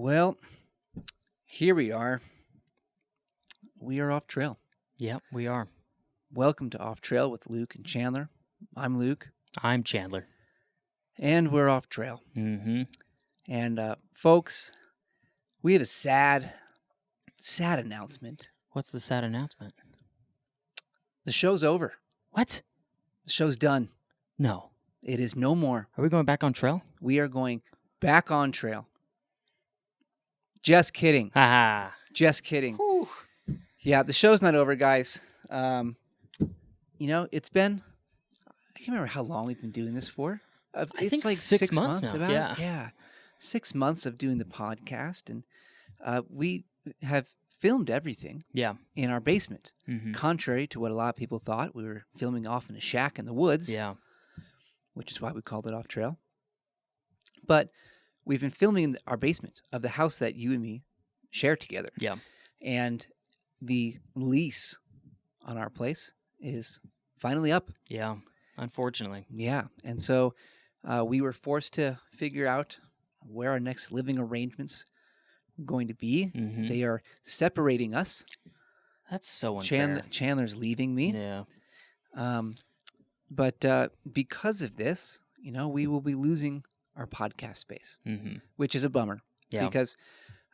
Well, here we are. We are off trail. Yep, we are. Welcome to Off Trail with Luke and Chandler. I'm Luke, I'm Chandler. and we're off trail. Mm-hmm. And folks, we have a sad announcement. What's the sad announcement? The show's over. What? The show's done. No. It is no more. Are we going back on trail? We are going back on trail. Just kidding. Haha. Just kidding. Whew. Yeah, the show's not over, guys. It's been, I can't remember how long we've been doing this for. I It's think like 6 months now. about. Yeah. 6 months of doing the podcast. And we have filmed everything Yeah. in our basement. Mm-hmm. Contrary to what a lot of people thought, we were filming off in a shack in the woods, Yeah. which is why we called it Off Trail. But we've been filming in our basement of the house that you and me share together. Yeah. And the lease on our place is finally up. Yeah. Unfortunately. Yeah. And so we were forced to figure out where our next living arrangements are going to be. Mm-hmm. They are separating us. That's so unfair. Chandler's leaving me. Yeah. But because of this, we will be losing our podcast space, Mm-hmm. which is a bummer. Yeah. Because,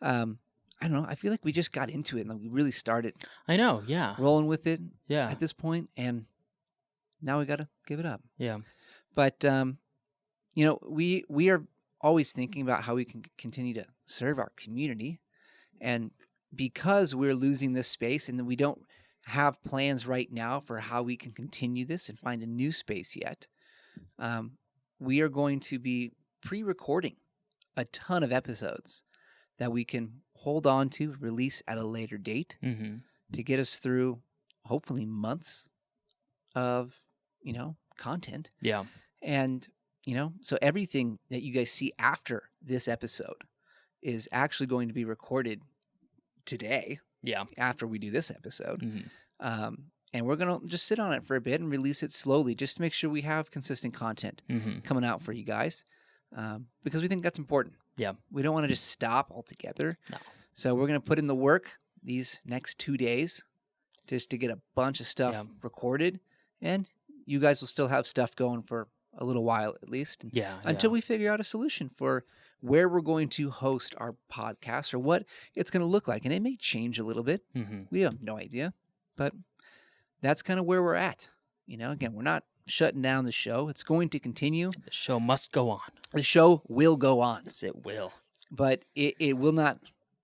I don't know, I feel like we just got into it and we really started I know. Yeah. rolling with it Yeah. at this point, and now we got to give it up. Yeah. But, we are always thinking about how we can continue to serve our community. And because we're losing this space and we don't have plans right now for how we can continue this and find a new space yet, we are going to be pre-recording a ton of episodes that we can hold on to, release at a later date Mm-hmm. to get us through hopefully months of, content. Yeah. And, so everything that you guys see after this episode is actually going to be recorded today Yeah. after we do this episode. Mm-hmm. And we're going to just sit on it for a bit and release it slowly just to make sure we have consistent content Mm-hmm. coming out for you guys, because we think that's important. Yeah. We don't want to just stop altogether. No. So we're going to put in the work these next 2 days just to get a bunch of stuff Yeah. recorded. And you guys will still have stuff going for a little while at least. Yeah. Until we figure out a solution for where we're going to host our podcast or what it's going to look like. And it may change a little bit. Mm-hmm. We have no idea. But that's kind of where we're at. Again, we're not shutting down the show. It's going to continue. The show must go on. The show will go on. Yes, it will. But it will not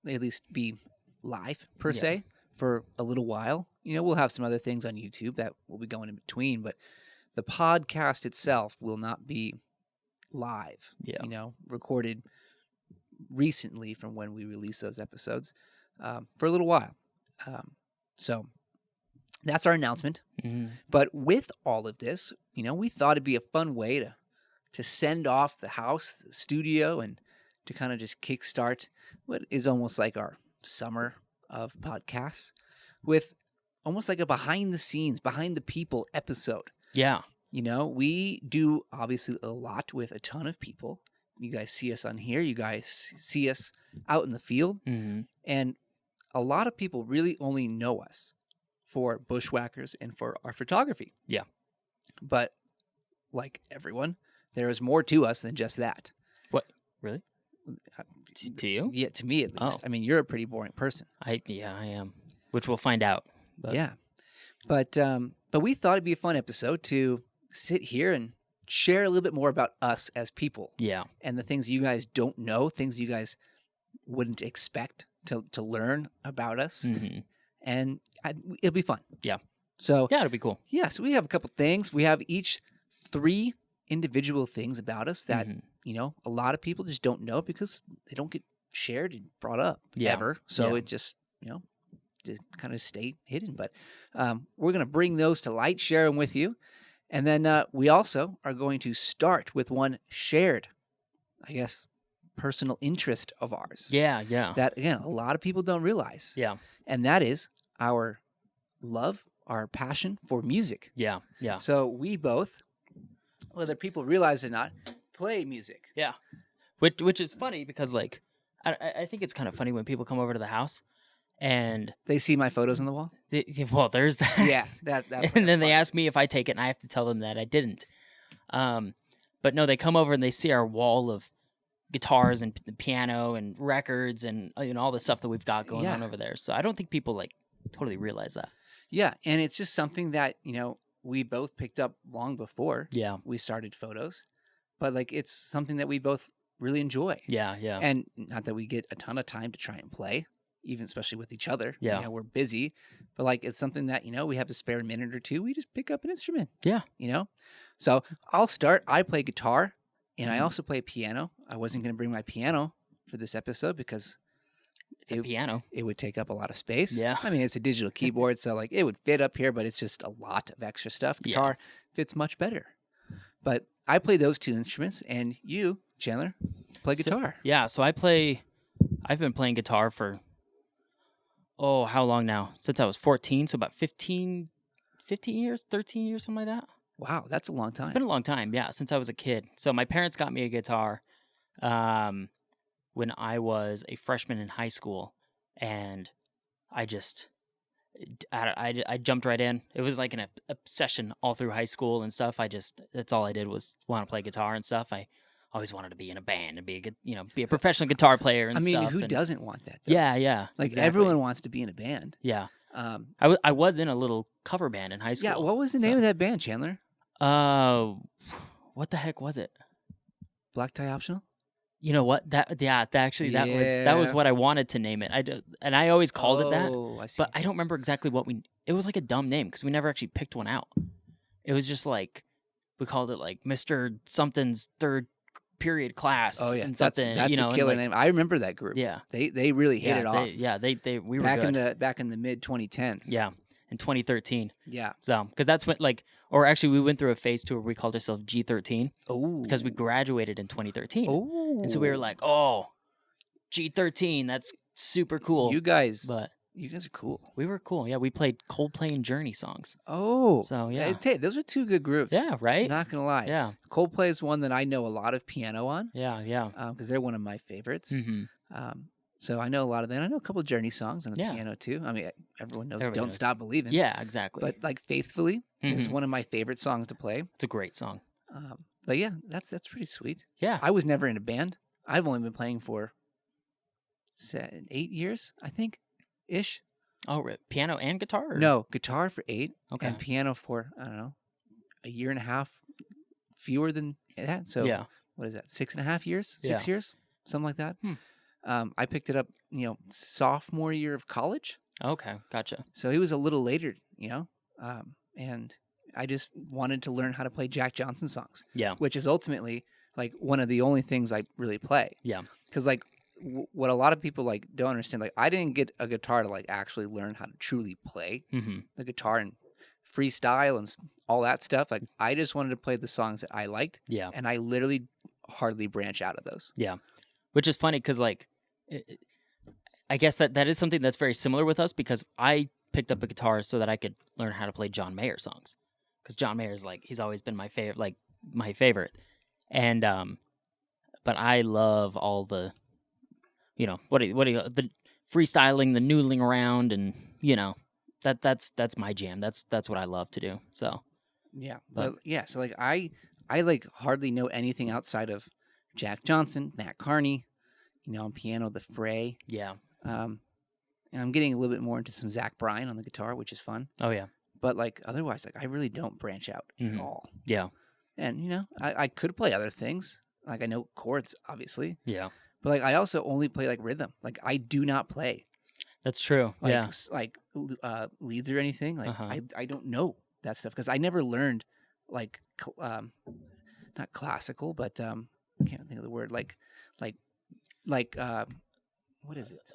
at least be live per Yeah. se for a little while. We'll have some other things on YouTube that will be going in between, but the podcast itself will not be live. Yeah. Recorded recently from when we released those episodes for a little while. So that's our announcement. Mm-hmm. But with all of this, we thought it'd be a fun way to send off the house, the studio, and to kind of just kickstart what is almost like our summer of podcasts with almost like a behind the scenes, behind the people episode. Yeah. We do obviously a lot with a ton of people. You guys see us on here. You guys see us out in the field. Mm-hmm. And a lot of people really only know us for Bushwhackers and for our photography. Yeah. But like everyone, there is more to us than just that. What? Really? To you? Yeah, to me at least. Oh. I mean, you're a pretty boring person. I am. Which we'll find out. But Yeah. But we thought it'd be a fun episode to sit here and share a little bit more about us as people Yeah. and the things you guys don't know, things you guys wouldn't expect to learn about us. Mm-hmm. And it'll be fun. Yeah. So Yeah, it'll be cool. yeah, so we have a couple things. We have each 3 individual things about us that, Mhm. a lot of people just don't know because they don't get shared and brought up ever. So Yeah. it just, just kind of stay hidden. But we're going to bring those to light, share them with you. And then we also are going to start with one shared, I guess, personal interest of ours. Yeah. Yeah. That, again, a lot of people don't realize. Yeah. And that is our love, our passion for music. Yeah. Yeah. So we both, whether people realize it or not, play music. Yeah. Which is funny because like I think it's kind of funny when people come over to the house and They see my photos on the wall. well, there's that. Yeah, that And then they ask me if I take it, and I have to tell them that I didn't. But no, they come over and they see our wall of guitars and piano and records and all the stuff that we've got going on over there. So I don't think people like totally realize that. Yeah, and it's just something that we both picked up long before we started photos, but like it's something that we both really enjoy. Yeah. And not that we get a ton of time to try and play, even especially with each other. Yeah. We're busy, but like it's something that we have a spare minute or two. We just pick up an instrument. Yeah. So I'll start. I play guitar, and I also play piano. I wasn't going to bring my piano for this episode because it's a piano. It would take up a lot of space. Yeah. I mean, it's a digital keyboard, so like it would fit up here, but it's just a lot of extra stuff. Guitar fits much better. But I play those two instruments, and you, Chandler, play guitar. So I've been playing guitar for, how long now? Since I was 14, so about 15 years, 13 years, something like that. Wow, that's a long time. It's been a long time, since I was a kid. So my parents got me a guitar when I was a freshman in high school, and I jumped right in. It was like an obsession all through high school and stuff. That's all I did was want to play guitar and stuff. I always wanted to be in a band and be a professional guitar player and stuff. I mean, who doesn't want that? Though? Yeah. Like exactly. Everyone wants to be in a band. Yeah. I was in a little cover band in high school. Yeah. What was the name of that band, Chandler? What the heck was it? Black Tie Optional? You know what? That was what I wanted to name it. And I always called it that. I see. But I don't remember exactly it was like a dumb name because we never actually picked one out. It was just like we called it like Mr. Something's third period class. Oh yeah, and something. That's a killer name. I remember that group. Yeah, they really hit it off. We were back good. back in the mid 2010s. Yeah, in 2013. Yeah. So because that's when we went through a phase too where we called ourselves G13. Oh. Because we graduated in 2013. Oh. And so we were like, G13, that's super cool. You guys are cool. We were cool. Yeah, we played Coldplay and Journey songs. Oh. So, yeah. Those are two good groups. Yeah, right? Not going to lie. Yeah. Coldplay is one that I know a lot of piano on. Yeah. Because they're one of my favorites. Mm-hmm. So I know a lot of them. I know a couple of Journey songs on the piano too. I mean, everyone knows Don't Stop Believing. Yeah, exactly. But like Faithfully is one of my favorite songs to play. It's a great song. But yeah, that's pretty sweet. Yeah. I was never in a band. I've only been playing for 8 years, I think, ish. Oh, piano and guitar? Or? No, guitar for 8. Okay. And piano for, I don't know, a year and a half, fewer than that. So what is that, 6.5 years? 6 years? Something like that. I picked it up, sophomore year of college. Okay, gotcha. So it was a little later, and I just wanted to learn how to play Jack Johnson songs. Yeah. Which is ultimately like one of the only things I really play. Yeah. Because like what a lot of people like don't understand, like I didn't get a guitar to like actually learn how to truly play the guitar and freestyle and all that stuff. Like I just wanted to play the songs that I liked. Yeah. And I literally hardly branch out of those. Yeah. Which is funny because like I guess that is something that's very similar with us because I picked up a guitar so that I could learn how to play John Mayer songs. Because John Mayer is like, he's always been my favorite. And, but I love all the, the freestyling, the noodling around, and, that's my jam. That's what I love to do. So, yeah. But yeah. So like, I like hardly know anything outside of Jack Johnson, Matt Carney, on piano, The Fray. Yeah. And I'm getting a little bit more into some Zach Bryan on the guitar, which is fun. Oh, yeah. But like otherwise, like I really don't branch out at all. Yeah. And I could play other things. Like I know chords, obviously. Yeah. But like I also only play like rhythm. Like I do not play. That's true. Like leads or anything. Like I don't know that stuff because I never learned like not classical, but I can't think of the word. Like what is it?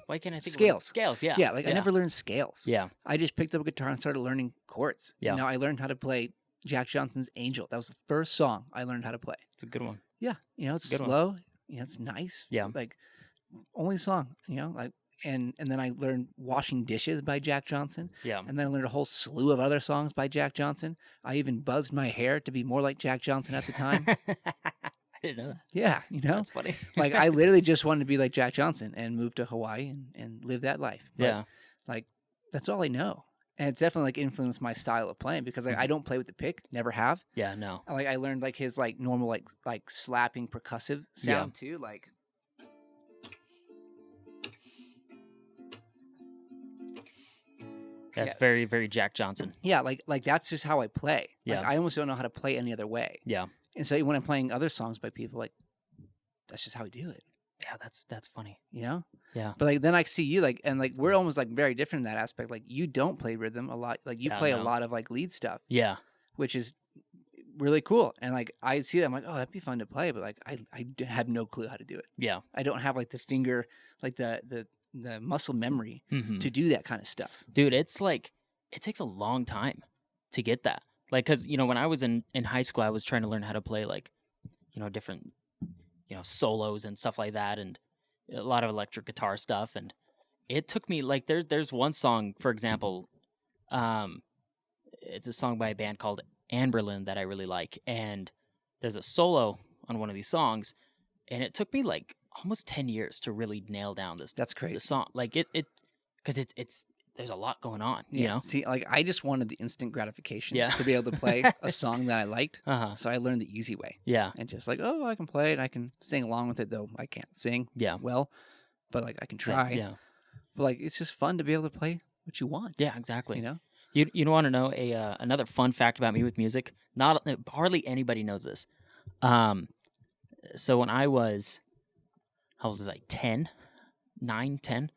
Why can't I think scales? Of scales, yeah. Yeah, like I never learned scales. Yeah. I just picked up a guitar and started learning chords. Yeah. Now I learned how to play Jack Johnson's Angel. That was the first song I learned how to play. It's a good one. Yeah. It's slow. It's nice. Yeah. Like only song, like and then I learned Washing Dishes by Jack Johnson. Yeah. And then I learned a whole slew of other songs by Jack Johnson. I even buzzed my hair to be more like Jack Johnson at the time. didn't know that. Yeah, That's funny. Like I literally just wanted to be like Jack Johnson and move to Hawaii and live that life. But, Yeah. like that's all I know. And it's definitely like influenced my style of playing because like I don't play with the pick, never have. Yeah, no. Like I learned like his like normal like slapping percussive sound too, like That's very, very Jack Johnson. yeah, like that's just how I play. Yeah. Like I almost don't know how to play any other way. Yeah. And so when I'm playing other songs by people, like that's just how we do it. Yeah, that's funny. You know? Yeah. But like then I see you like and like we're almost like very different in that aspect. Like you don't play rhythm a lot. Like you Yeah, play a no. lot of like lead stuff, Yeah. which is really cool. And like I see that I'm like, oh, that'd be fun to play, but like have no clue how to do it. Yeah. I don't have like the finger, like the muscle memory Mhm. to do that kind of stuff. Dude, it's like it takes a long time to get that. Like, cause when I was in high school, I was trying to learn how to play like, different, solos and stuff like that, and a lot of electric guitar stuff. And it took me like there's one song, for example, it's a song by a band called Anberlin that I really like, and there's a solo on one of these songs, and it took me like almost 10 years to really nail down That's crazy. the song. Like it because it's there's a lot going on. Yeah. See, like I just wanted the instant gratification Yeah. to be able to play a song that I liked. Uh-huh. So I learned the easy way. Yeah. And just like, oh, I can play it and I can sing along with it, though I can't sing Yeah. well, but like I can try. Yeah. But like it's just fun to be able to play what you want. Yeah, exactly. You know? You want to know another fun fact about me with music? Not hardly anybody knows this. So when I was, how old was I? 10, 9, 10,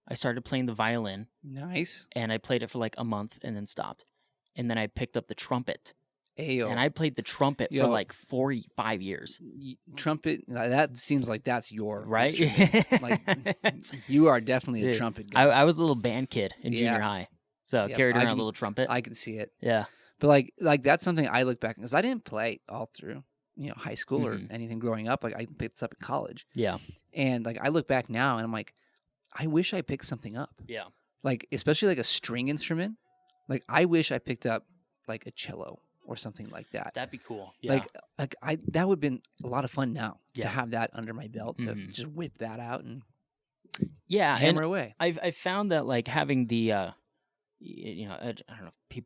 I started playing the violin, Nice. and I played it for like a month and then stopped. And then I picked up the trumpet, Ayo. and I played the trumpet Yo. for like 5 years. Trumpet, that seems like that's your Right? instrument. Like you are definitely a Dude, trumpet guy. I was a little band kid in junior Yeah. high, so Yep, carried I around can- a little trumpet. I can see it. Yeah. But like that's something I look back because I didn't play all through, high school or Mhm. anything growing up. Like I picked this up in college, Yeah. and like I look back now and I'm like, I wish I picked something up. Yeah. Like especially like a string instrument. Like I wish I picked up like a cello or something like that. That'd be cool. Yeah. Like that would have been a lot of fun now Yeah. to have that under my belt to Mhm. just whip that out and yeah. And hammer away. I've found that like having the I don't know if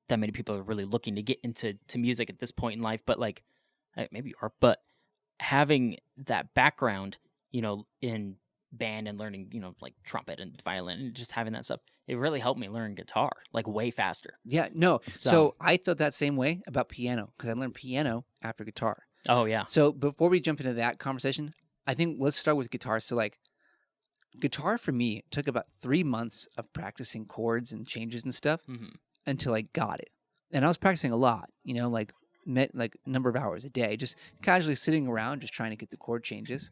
that many people are really looking to get into music at this point in life, but like maybe you are, but having that background, in band and learning, like trumpet and violin and just having that stuff, it really helped me learn guitar like way faster. Yeah, no. So- So I felt that same way about piano because I learned piano after guitar. Oh yeah. So before we jump into that conversation, I think let's start with guitar. So like guitar for me took about 3 months of practicing chords and changes and stuff Mhm. until I got it. And I was practicing a lot, like met like a number of hours a day, just casually sitting around just trying to get the chord changes.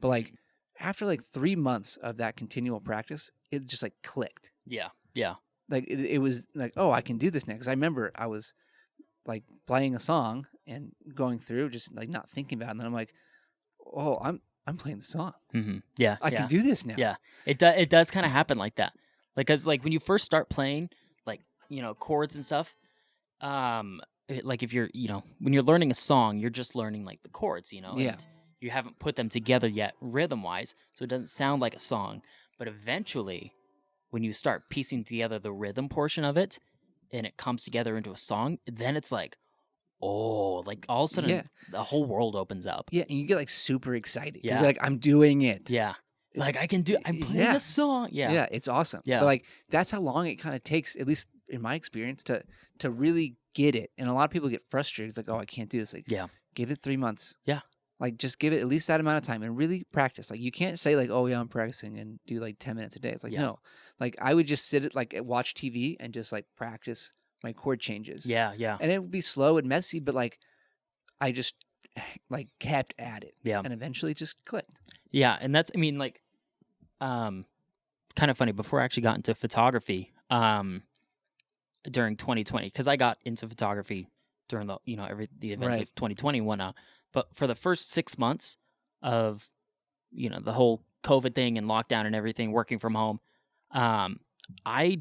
But like after like 3 months of that continual practice, it just like clicked. Yeah. Yeah. Like it was like, oh, I can do this now. Because I remember I was like playing a song and going through just like not thinking about it. And then I'm like, oh, I'm playing the song. Mm-hmm. Yeah. I can do this now. Yeah. It does kind of happen like that. Like, cause like when you first start playing, like, chords and stuff, like if you're, when you're learning a song, you're just learning like the chords, Yeah. and you haven't put them together yet rhythm wise. So it doesn't sound like a song, but eventually when you start piecing together the rhythm portion of it and it comes together into a song, then it's like, oh, like all of a sudden Yeah. the whole world opens up. Yeah, and you get like super excited. 'Cause Yeah. you're like, I'm doing it. Yeah. It's- Like I'm playing yeah. a song. Yeah. Yeah, it's awesome. Yeah. But like that's how long it kind of takes, at least in my experience, to really get it. And a lot of people get frustrated. It's like, oh, I can't do this. Like, Yeah. give it 3 months. Yeah. Like just give it at least that amount of time and really practice. Like you can't say like, oh yeah, I'm practicing and do like 10 minutes a day. It's like, Yeah. no. Like I would just watch TV and just like practice my chord changes. Yeah. Yeah. And it would be slow and messy, but like I just like kept at it. Yeah. And eventually it just clicked. Yeah, and that's kind of funny. Before I actually got into photography, during 2020, because I got into photography during the the events Right. of 2020 and whatnot. But for the first 6 months of the whole COVID thing and lockdown and everything, working from home, I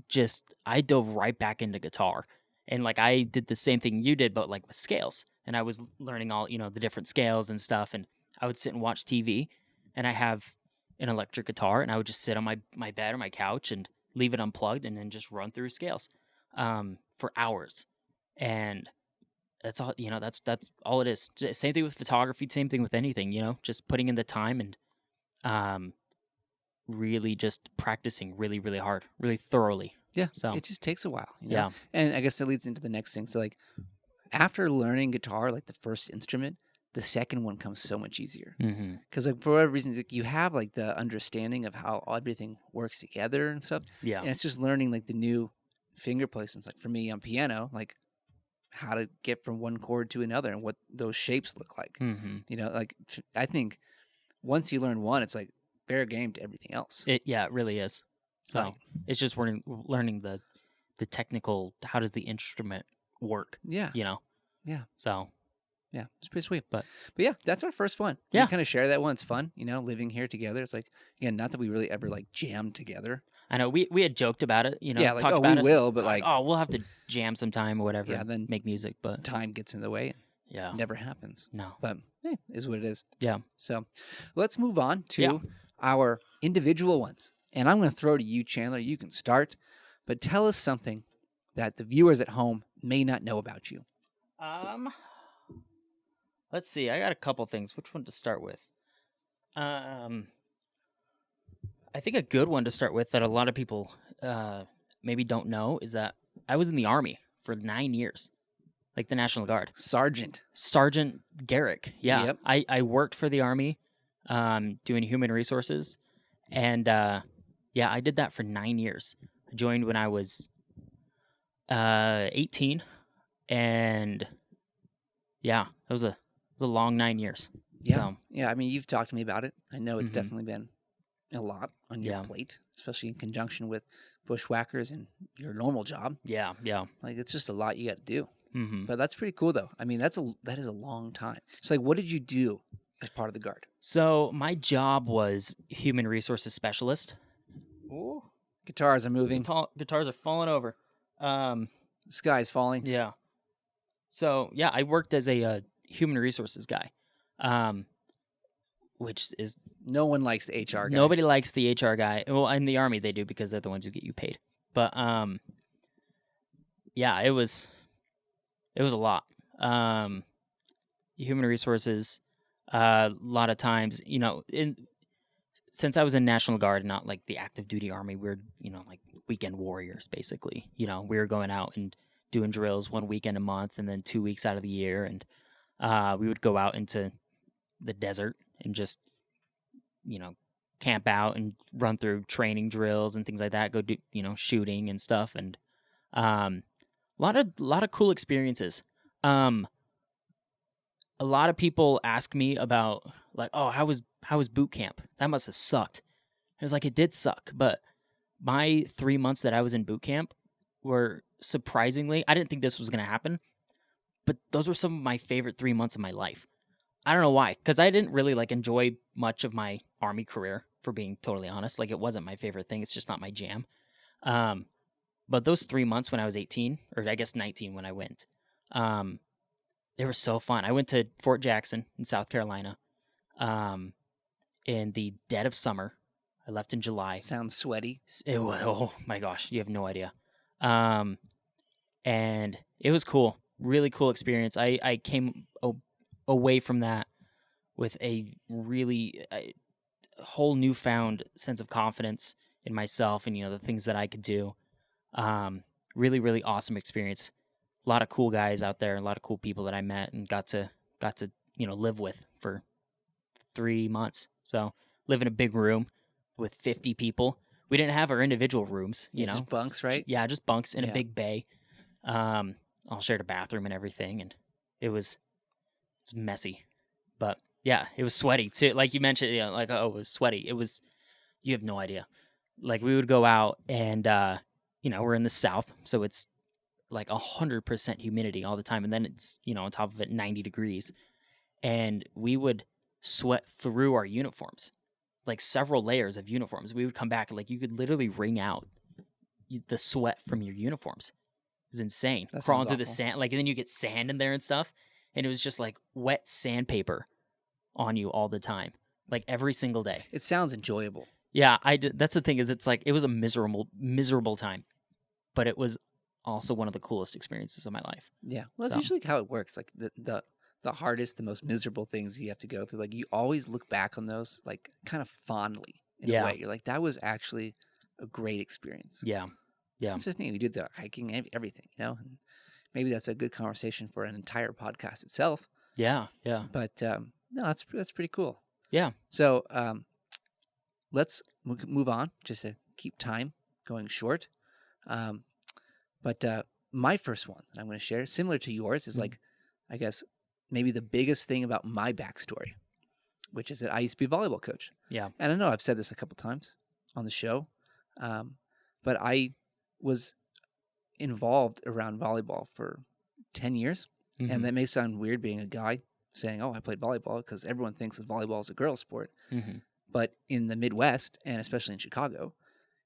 dove right back into guitar, and like I did the same thing you did, but like with scales. and I was learning all, the different scales and stuff. And I would sit and watch TV, and I have an electric guitar, and I would just sit on my bed or my couch and leave it unplugged and then just run through scales for hours. And that's all, that's all it is. Same thing with photography, same thing with anything, just putting in the time and really just practicing really, really hard, really thoroughly. Yeah. So it just takes a while. Yeah. And I guess that leads into the next thing. So like after learning guitar, like the first instrument, the second one comes so much easier. Because like for whatever reason, like, you have like the understanding of how everything works together and stuff. Yeah. And it's just learning like the new finger placements. Like for me on piano, like how to get from one chord to another and what those shapes look like. Like I think once you learn one, it's like fair game to everything else. It really is. So Right. it's just learning the technical, how does the instrument work? Yeah. Yeah. So Yeah, it's pretty sweet. But yeah, that's our first one. Yeah. We kind of share that one. It's fun, living here together. It's like, again, not that we really ever like jammed together. I know we had joked about it, Yeah, like, talked oh, about we it. will, but like oh, we'll have to jam sometime or whatever. Yeah, then make music, but time gets in the way. yeah, It never happens. no. But is what it is. Yeah. So let's move on to Yeah. our individual ones. And I'm going to throw to you, Chandler. You can start, but tell us something that the viewers at home may not know about you. Let's see. I got a couple things. Which one to start with? I think a good one to start with that a lot of people maybe don't know is that I was in the Army for 9 years, like the National Guard. Sergeant Garrick. Yeah. Yep. I worked for the Army doing human resources. And I did that for 9 years. I joined when I was 18. And yeah, it was a long 9 years. Yeah. So, Yeah. I mean, you've talked to me about it. I know it's Mhm. definitely been a lot on your Yeah. plate, especially in conjunction with Bushwhackers and your normal job. yeah. Like, it's just a lot you got to do. Mm-hmm. But that's pretty cool, though. I mean, that is a long time. So, like, what did you do as part of the Guard? So my job was human resources specialist. Ooh. Guitars are moving. Guitars are falling over. The sky's falling. Yeah. So yeah, I worked as a human resources guy, which is No one likes the HR guy. nobody likes the HR guy. Well, in the Army they do because they're the ones who get you paid. But yeah, it was a lot. Human resources. A lot of times, since I was in National Guard, not like the active duty Army, we were, like weekend warriors, basically. We were going out and doing drills 1 weekend a month and then 2 weeks out of the year. And we would go out into the desert and just, camp out and run through training drills and things like that, go do, shooting and stuff. And a lot of cool experiences. A lot of people ask me about like, oh, how was boot camp? That must have sucked. I was like, it did suck, but my 3 months that I was in boot camp were surprisingly, I didn't think this was going to happen, but those were some of my favorite 3 months of my life. I don't know why, because I didn't really like enjoy much of my Army career, for being totally honest. Like, it wasn't my favorite thing. It's just not my jam. But those 3 months when I was 18, or I guess 19 when I went, they were so fun. I went to Fort Jackson in South Carolina in the dead of summer. I left in July. Sounds sweaty. Oh my gosh, you have no idea. And it was cool. Really cool experience. I came away from that with a really whole newfound sense of confidence in myself and, the things that I could do. Really, really awesome experience. A lot of cool guys out there, a lot of cool people that I met and got to live with for 3 months. So live in a big room with 50 people. We didn't have our individual rooms, Just bunks, right? Yeah, just bunks in Yeah. a big bay. All shared a bathroom and everything, and it was messy, but yeah, it was sweaty too. Like you mentioned, it was sweaty. It was, you have no idea. Like, we would go out and we're in the South, so it's like 100% humidity all the time, and then it's on top of it 90 degrees, and we would sweat through our uniforms, like several layers of uniforms. We would come back and like you could literally wring out the sweat from your uniforms. It was insane. That Crawling sounds through the awful. sand, like, and then you get sand in there and stuff. and it was just like wet sandpaper on you all the time, like every single day. It sounds enjoyable. Yeah, that's the thing is it's like it was a miserable time, but it was also one of the coolest experiences of my life. Yeah. Well, that's So- usually how it works. Like the hardest, the most miserable things you have to go through. Like you always look back on those like kind of fondly in Yeah. a way. You're like, that was actually a great experience. Yeah. Yeah. It's just neat. We did the hiking, everything, And maybe that's a good conversation for an entire podcast itself. Yeah. Yeah. But no, that's pretty cool. Yeah. So let's move on just to keep time going short. But my first one that I'm going to share, similar to yours, is like, I guess, maybe the biggest thing about my backstory, which is that I used to be a volleyball coach. Yeah. And I know I've said this a couple times on the show, but I was involved around volleyball for 10 years. Mhm. And that may sound weird being a guy saying, oh, I played volleyball, because everyone thinks that volleyball is a girl sport. Mhm. But in the Midwest, and especially in Chicago,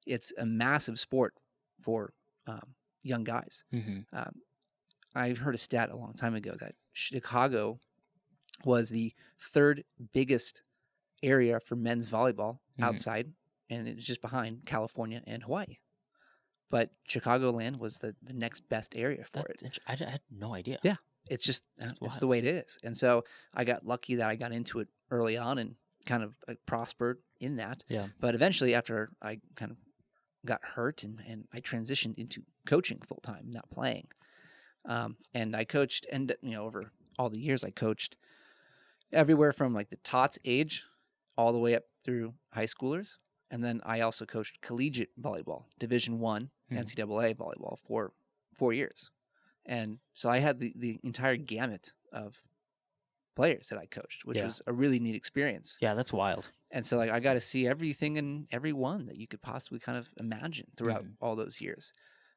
it's a massive sport for young guys. Mhm. I heard a stat a long time ago that Chicago was the third biggest area for men's volleyball Mhm. outside, and it was just behind California and Hawaii. But Chicagoland was the next best area for it. I had no idea. Yeah. It's just, it's the way it is. And so I got lucky that I got into it early on and kind of prospered in that. Yeah. But eventually, after I kind of got hurt and I transitioned into coaching full time, not playing. And I coached, and over all the years, I coached everywhere from like the tots age all the way up through high schoolers. And then I also coached collegiate volleyball, Division I, NCAA volleyball for 4 years. And so I had the entire gamut of players that I coached, which was a really neat experience. Yeah, that's wild. And so like I got to see everything and everyone that you could possibly kind of imagine throughout all those years.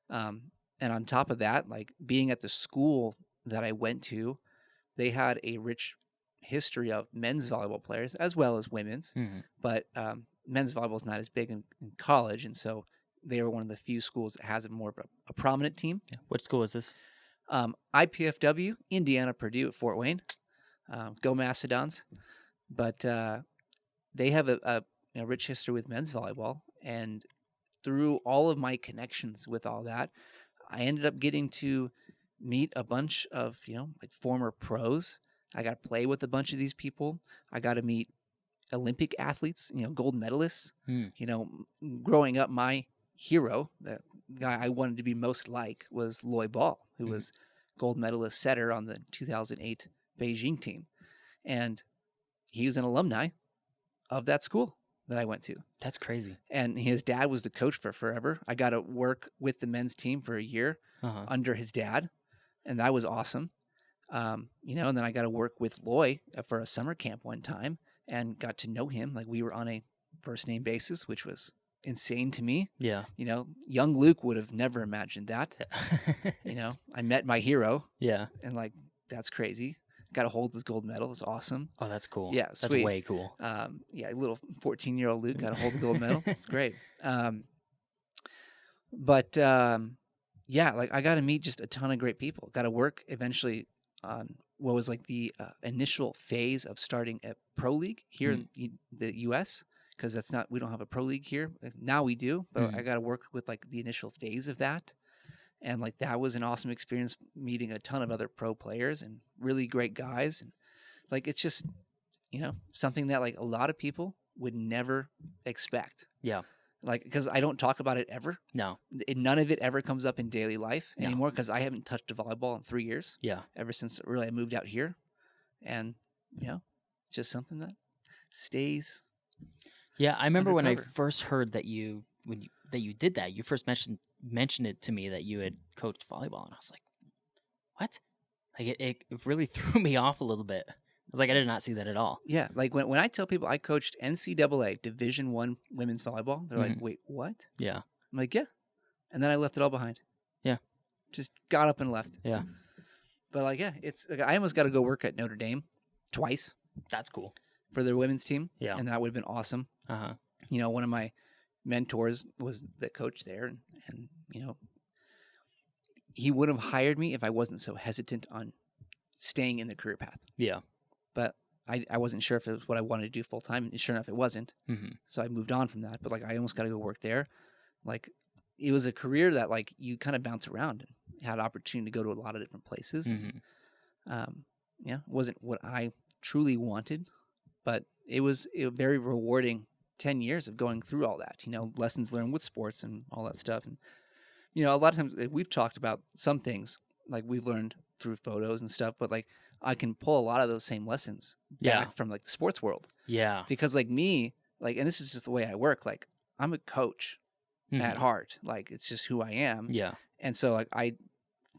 And on top of that, like being at the school that I went to, they had a rich history of men's volleyball players as well as women's. But men's volleyball is not as big in college, and so they were one of the few schools that has more of a prominent team. Yeah. What school is this? IPFW, Indiana Purdue at Fort Wayne. Go Mastodons. But they have a rich history with men's volleyball, and through all of my connections with all that, I ended up getting to meet a bunch of like former pros. I got to play with a bunch of these people. I got to meet Olympic athletes, gold medalists. Growing up, my hero, the guy I wanted to be most like, was Loy Ball, who was gold medalist setter on the 2008 Beijing team. And he was an alumni of that school that I went to. That's crazy. And his dad was the coach for forever. I got to work with the men's team for a year under his dad, and that was awesome. And then I got to work with Loy for a summer camp one time and got to know him. Like we were on a first name basis, which was insane to me. Yeah. Young Luke would have never imagined that. I met my hero. Yeah. And like, that's crazy. Got to hold this gold medal. It was awesome. Oh, that's cool. Yeah, that's sweet. way cool. Little 14-year-old Luke got to hold the gold medal. It's great. Like I got to meet just a ton of great people. Got to work eventually on what was like the initial phase of starting a pro league here in the U.S. because we don't have a pro league here. Now we do, but I got to work with like the initial phase of that. And like that was an awesome experience, meeting a ton of other pro players and really great guys. And like it's just, something that like a lot of people would never expect. Yeah. Like, because I don't talk about it ever. No. None of it ever comes up in daily life anymore because I haven't touched a volleyball in 3 years. Yeah. Ever since really I moved out here. And, it's just something that stays. Yeah. I remember when I undercover. first heard that you did that, you first mentioned it to me that you had coached volleyball, and I was like, what? Like it really threw me off a little bit. I was like, I did not see that at all. Yeah, like when I tell people I coached NCAA Division I women's volleyball, they're like, wait, what? Yeah. I'm like, yeah. And then I left it all behind. Yeah. Just got up and left. Yeah. But like, yeah, it's like I almost got to go work at Notre Dame twice That's cool. for their women's team. Yeah. And that would have been awesome. Uh-huh. One of my mentors was the coach there, and he would have hired me if I wasn't so hesitant on staying in the career path. Yeah. But I wasn't sure if it was what I wanted to do full time. And sure enough, it wasn't. Mm-hmm. So I moved on from that. But like, I almost got to go work there. Like, it was a career that like you kind of bounce around and had opportunity to go to a lot of different places. Mm-hmm. Yeah, it wasn't what I truly wanted, but it was a very rewarding 10 years of going through all that, lessons learned with sports and all that stuff. And, a lot of times like, we've talked about some things like we've learned through photos and stuff, but like I can pull a lot of those same lessons back from like the sports world. Yeah. Because like me, like, and this is just the way I work, like I'm a coach at heart. Like it's just who I am. Yeah. And so like I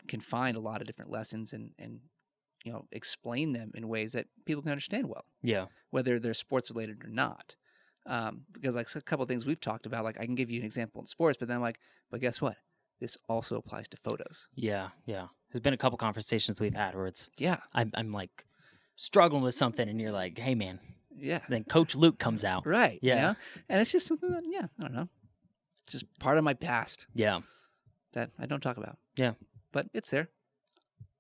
can find a lot of different lessons and explain them in ways that people can understand well. Yeah. Whether they're sports related or not. Because like a couple of things we've talked about, like I can give you an example in sports, but then I'm like, but guess what? This also applies to photos. Yeah. Yeah. There's been a couple conversations we've had where it's, Yeah. I'm like struggling with something and you're like, hey man. Yeah. Then Coach Luke comes out. Right. Yeah. And it's just something that, I don't know. Just part of my past. Yeah. That I don't talk about. Yeah. But it's there.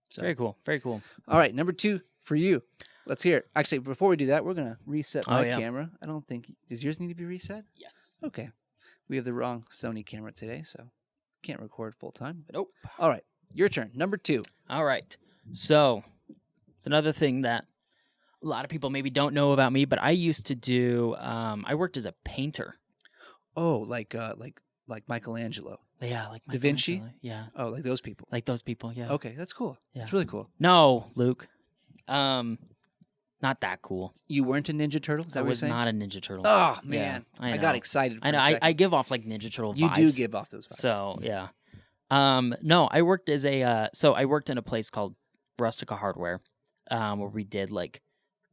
So. Very cool. Very cool. All right. Number 2 for you. Let's hear it. Actually, before we do that, we're going to reset my yeah. camera. I don't think, does yours need to be reset? Yes. Okay. We have the wrong Sony camera today, so can't record full time. Nope. All right. Your turn. Number 2. All right. So it's another thing that a lot of people maybe don't know about me, but I used to do, I worked as a painter. Oh, like Michelangelo. Yeah, like Da Vinci? Michelangelo. Yeah. Oh, like those people. Like those people, yeah. Okay, that's cool. Yeah. That's really cool. No, Luke. Not that cool. You weren't a Ninja Turtle? Is that I what you're was saying? not a Ninja Turtle. Oh, man. I got know. excited for I know. a second. I give off like Ninja Turtle You vibes. do give off those vibes. So, yeah. No, I worked as I worked in a place called Rustica Hardware, where we did like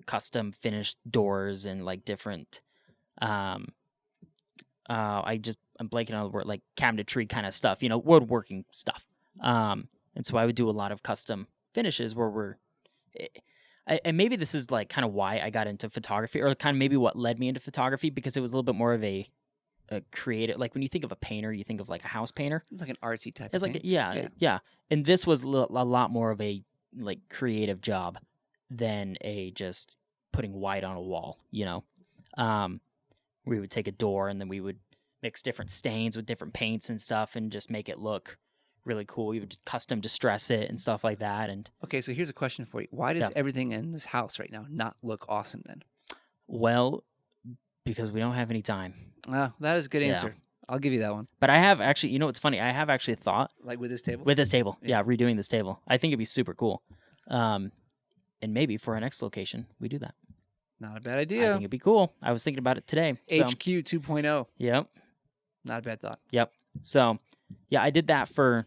custom finished doors and like different, I'm blanking on the word, like cabinetry kind of stuff, woodworking stuff. And so I would do a lot of custom finishes where and maybe this is like kind of why I got into photography, or kind of maybe what led me into photography, because it was a little bit more of a creative. Like when you think of a painter, you think of like a house painter. It's like an artsy type It's of like thing. yeah. And this was a lot more of a like creative job than a just putting white on a wall. We would take a door and then we would mix different stains with different paints and stuff and just make it look really cool. We would custom distress it and stuff like that. And Okay, so here's a question for you. Why does everything in this house right now not look awesome then? well, because we don't have any time. Oh, that is a good Yeah. answer. I'll give you that one. But I have actually, what's funny? I have actually thought Like with this table? with this table, redoing this table. I think it'd be super cool. And maybe for our next location, we do that. Not a bad I idea. think it'd be cool. I was thinking about it today. So, HQ 2.0. Yep. Not a bad thought. Yep. So, yeah, I did that for,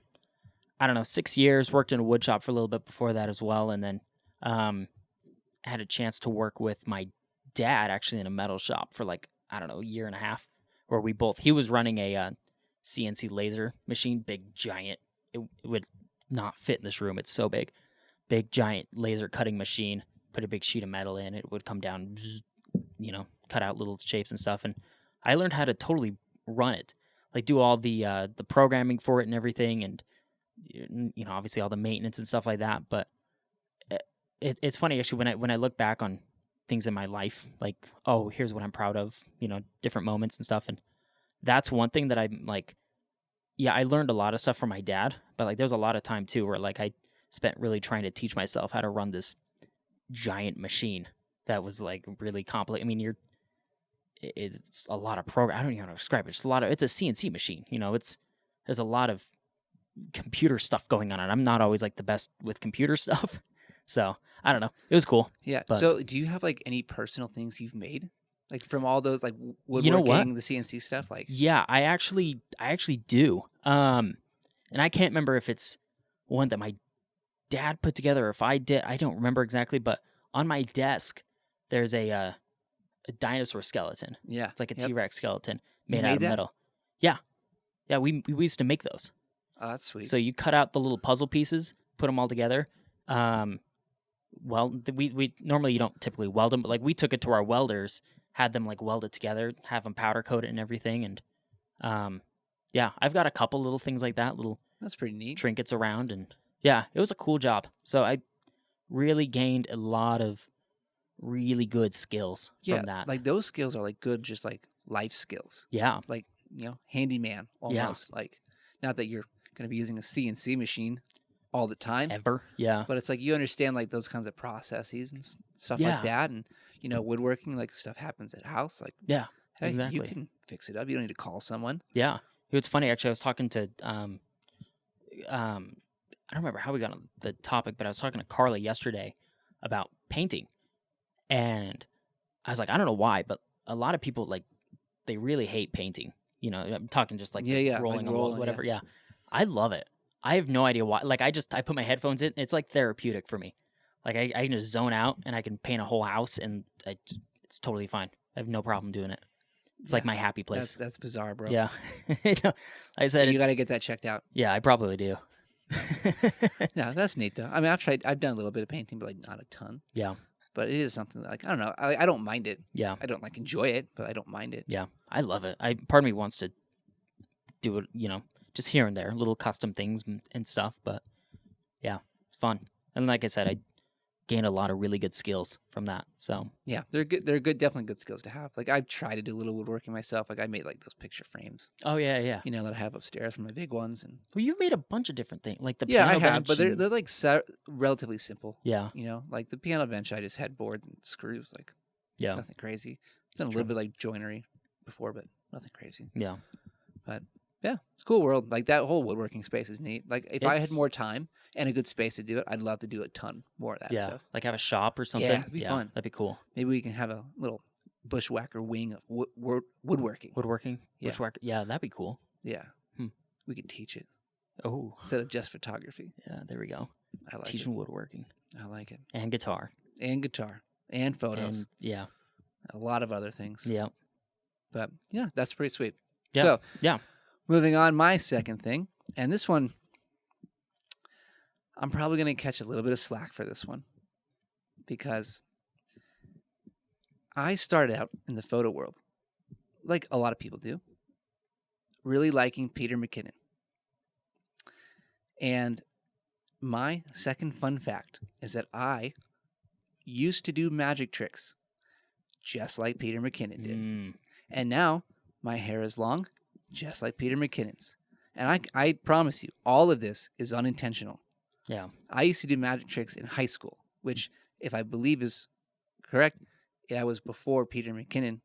6 years. Worked in a wood shop for a little bit before that as well. And then had a chance to work with my dad actually in a metal shop for like, a year and a half, where he was running a CNC laser machine, big, giant. It would not fit in this room. It's so big. Big, giant laser cutting machine. Put a big sheet of metal in. It would come down, cut out little shapes and stuff. And I learned how to totally run it, like do all the programming for it and everything, and obviously all the maintenance and stuff like that. But it's funny actually when I look back on things in my life, like, oh, here's what I'm proud of, different moments and stuff. And that's one thing that I'm like, yeah, I learned a lot of stuff from my dad, but like there's a lot of time too where like I spent really trying to teach myself how to run this giant machine that was like really complicated. I mean, it's a lot of program. I don't even know how to describe it. It's a CNC machine. There's a lot of computer stuff going on, and I'm not always like the best with computer stuff. So I don't know. It was cool. Yeah. But- So do you have like any personal things you've made? Like from all those like woodworking, You know what? the CNC stuff? Like Yeah, I actually do. And I can't remember if it's one that my dad put together or if I did. I don't remember exactly, but on my desk there's a dinosaur skeleton. Yeah. It's like a Yep. T-Rex skeleton You made made out of that? metal. Yeah. Yeah, we used to make those. Oh, that's sweet. So you cut out the little puzzle pieces, put them all together. We normally, you don't typically weld them, but like we took it to our welders, had them like weld it together, have them powder coat it and everything. And yeah, I've got a couple little things like that, little That's pretty neat. trinkets around, and yeah, it was a cool job. So I really gained a lot of really good skills Yeah, from that. like those skills are like good, just like life skills, yeah, like handyman Yeah. almost. Like, not that you're going to be using a CNC machine all the time, ever. Yeah. but it's like you understand like those kinds of processes and stuff Yeah. like that, and woodworking, like stuff happens at house. Like, Yeah. hey, you Exactly. can fix it up. You don't need to call someone. Yeah. It's funny, actually. I was talking to I don't remember how we got on the topic, but I was talking to Carla yesterday about painting, and I was like, I don't know why, but a lot of people like they really hate painting. I'm talking just like the rolling like on the wall, rolling, whatever. Yeah, I love it. I have no idea why. Like I put my headphones in. It's like therapeutic for me. Like I can just zone out and I can paint a whole house, and it's totally fine. I have no problem doing it. It's like Yeah, my happy place. That's bizarre, bro. Yeah. I said you it's got to get that checked out. yeah, I probably do. Yeah, that's neat though. I mean, I've done a little bit of painting, but like not a ton. Yeah. But it is something that, like, I don't know. I don't mind it. Yeah. I don't like enjoy it, but I don't mind it. Yeah. I love it. Part of me wants to do it, just here and there, little custom things and stuff. But yeah, it's fun. And like I said, I gained a lot of really good skills from that. So Yeah, they're good. They're good, definitely good skills to have. Like, I've tried to do a little woodworking myself. Like, I made like those picture frames, oh yeah. that I have upstairs for my big ones. And Well, you've made a bunch of different things, like the yeah, I piano have, bench but they're and- they're like relatively simple. yeah, Like the piano bench, I just had boards and screws. Like, yeah, nothing crazy. I've done a True. little bit like joinery before, but nothing crazy. yeah, But yeah, it's a cool world. Like, that whole woodworking space is neat. Like, if I had It's- more time and a good space to do it, I'd love to do a ton more of that yeah. stuff. Like have a shop or something. it'd be fun. That'd be cool. Maybe we can have a little bushwhacker wing of woodworking. Woodworking, Yeah. bushwhacker. Yeah, that'd be cool. Yeah. Hmm. We could teach it Oh, instead of just photography. yeah. There we go. I like Teaching woodworking it. I like it. and guitar And guitar and photos. and yeah, A lot of other things. yeah, But yeah, that's pretty sweet. Yeah. So, Yeah. moving on, my second thing. And this one, I'm probably going to catch a little bit of slack for this one, because I started out in the photo world, like a lot of people do, really liking Peter McKinnon. And my second fun fact is that I used to do magic tricks just like Peter McKinnon did. Mm, And now my hair is long, just like Peter McKinnon's. And I promise you, all of this is unintentional. yeah, I used to do magic tricks in high school, which, if I believe is correct, that was before Peter McKinnon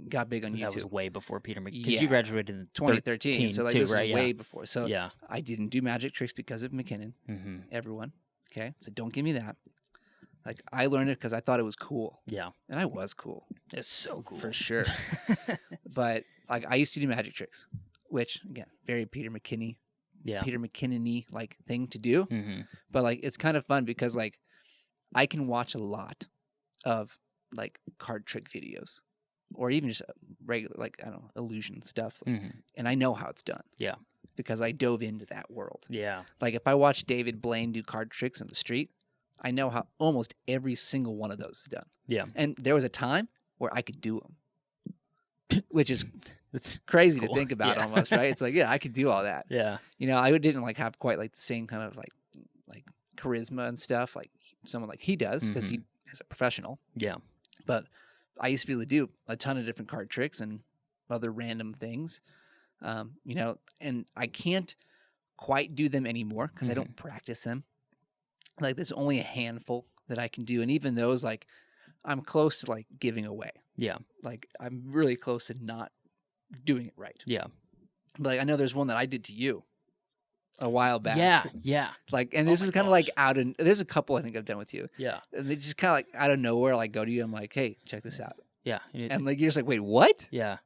got big on that was YouTube. way before Peter McKinnon. Because Yeah. you graduated in 2013. So like, too, this right? is way before. So Yeah. I didn't do magic tricks because of McKinnon. Mm-hmm. Everyone, okay? So don't give me that. Like, I learned it because I thought it was cool, Yeah. and I was cool It's so cool. for sure. But like, I used to do magic tricks, which again, very Peter McKinney, yeah. Peter McKinnon-y like thing to do. Mm-hmm. But like, it's kind of fun because like, I can watch a lot of like card trick videos, or even just regular, like, I don't know, illusion stuff, like, Mm-hmm. and I know how it's done. Yeah. Because I dove into that world. Yeah. Like, if I watch David Blaine do card tricks in the street, I know how almost every single one of those is done. Yeah. And there was a time where I could do them, which is It's crazy to cool. think about Yeah. almost, right? It's like, yeah, I could do all that. yeah. I didn't like have quite like the same kind of like charisma and stuff like someone like he does, because he is a professional. Yeah. But I used to be able to do a ton of different card tricks and other random things, and I can't quite do them anymore because I don't practice them. Like, there's only a handful that I can do, and even those, like, I'm close to like giving away. Yeah. Like, I'm really close to not doing it right. Yeah. But like, I know there's one that I did to you a while back. Yeah. Yeah. Like, and Oh this my is kind of like gosh. there's a couple I think I've done with you, Yeah. and they just kind of like out of nowhere, like, go to you. I'm like, hey, check this out. Yeah. And like, you're just like, wait, what? yeah.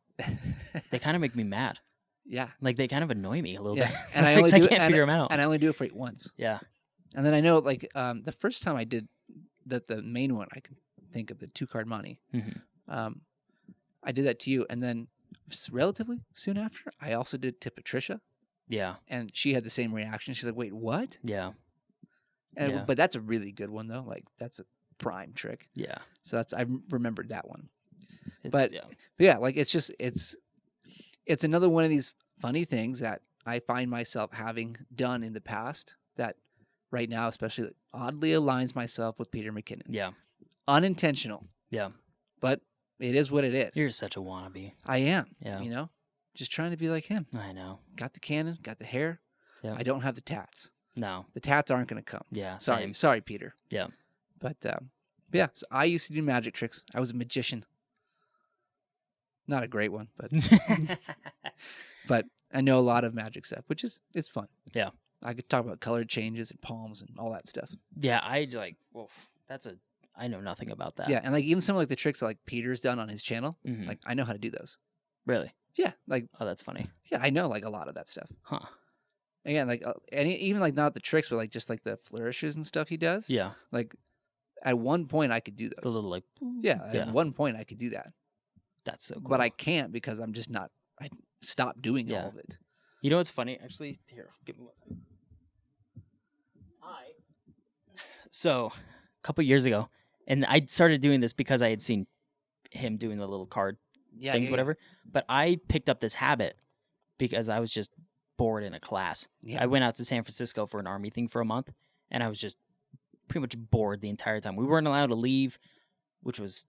They kind of make me mad. Yeah. Like they kind of annoy me a little Yeah. bit. And I Like, only do can't figure them out. And I only do it for it once. Yeah. And then I know, like, the first time I did the main one, I can think of the 2-card money. Mm-hmm. I did that to you, and then relatively soon after, I also did to Patricia, Yeah. and she had the same reaction. She's like, "Wait, what?" Yeah. And, Yeah. But that's a really good one, though. Like, that's a prime trick. Yeah. So I remembered that one. It's, But yeah. yeah, like, it's another one of these funny things that I find myself having done in the past that right now, especially, oddly aligns myself with Peter McKinnon. Yeah. Unintentional, Yeah. but it is what it is. You're such a wannabe. I am. Yeah. You know, just trying to be like him. I know. Got the cannon, got the hair. Yeah. I don't have the tats. No. The tats aren't going to come. Yeah. Sorry, Same. Peter. Yeah. But yeah, so I used to do magic tricks. I was a magician. Not a great one, but but I know a lot of magic stuff, which is it's fun. Yeah. I could talk about color changes and palms and all that stuff. Yeah. I like. Well, I know nothing about that. Yeah, and like even some of like the tricks that like Peter's done on his channel, Mhm. like I know how to do those. Really? Yeah, like Oh, that's funny. yeah, I know like a lot of that stuff. Huh. Again, like and even like not the tricks, but like just like the flourishes and stuff he does. Yeah. Like at one point I could do those. The little like. Yeah, Yeah. at one point I could do that, That's so cool. but I can't because I'm just not. I stopped doing Yeah. all of it. You know what's funny? Actually, here, give me one second. So, a couple years ago, and I started doing this because I had seen him doing the little card Yeah, things, whatever. But I picked up this habit because I was just bored in a class. Yeah. I went out to San Francisco for an army thing for a month, and I was just pretty much bored the entire time. We weren't allowed to leave, which was